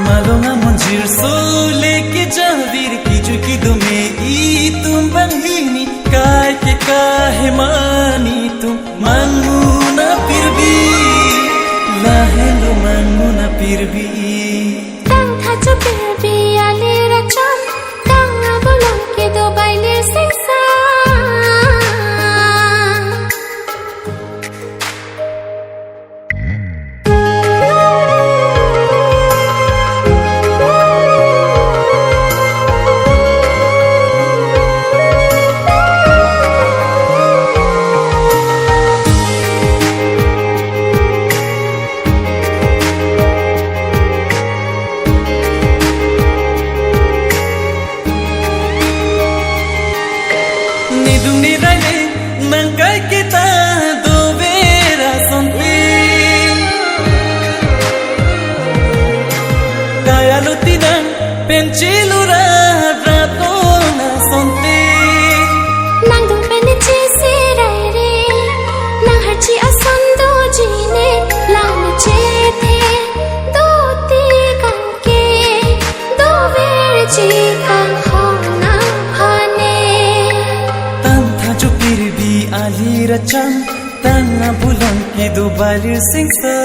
Malonga monjir so leke jahvir ki dume I tum banhini kai ke kahe mani tum manguna pirbi lahelo manguna pirbi tang tha cho pirbi ale racham tang bolong ke do baile singsa Nidung nidale nangkai kita do vera sonti kaya lutinang pencilura ratona sonti nangdung penichi sirai re nang harchi asando jine lang che the do ti kan ke do ver ji kan ho nang phane Ali racham tanga bulan ki do balir singsa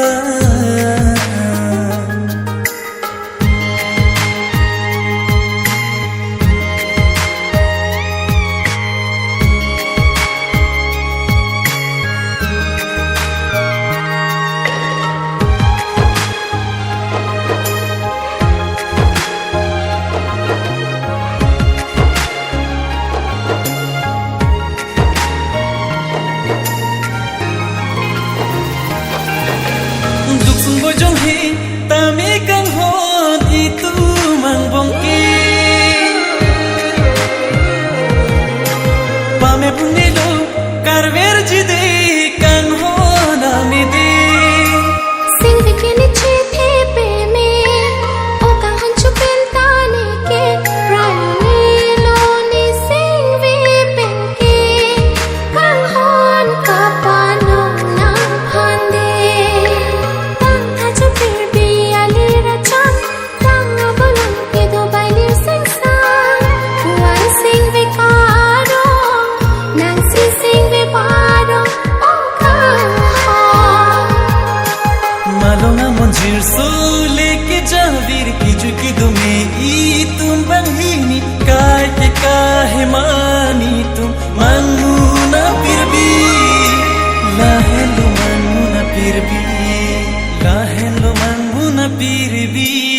bojong hi tami kang hon itu mang bongki pame punilo karver jide kang hon amide sing vikini che the pe me o kang han chu pen ta ne ke rani lo ni sing vi pen ke kang hon ka pa no na phande Malonga monjir so leke jahvir ki dume I tum banhini kai ke kahe mani tum manguna pirbi lahelo manguna pirbi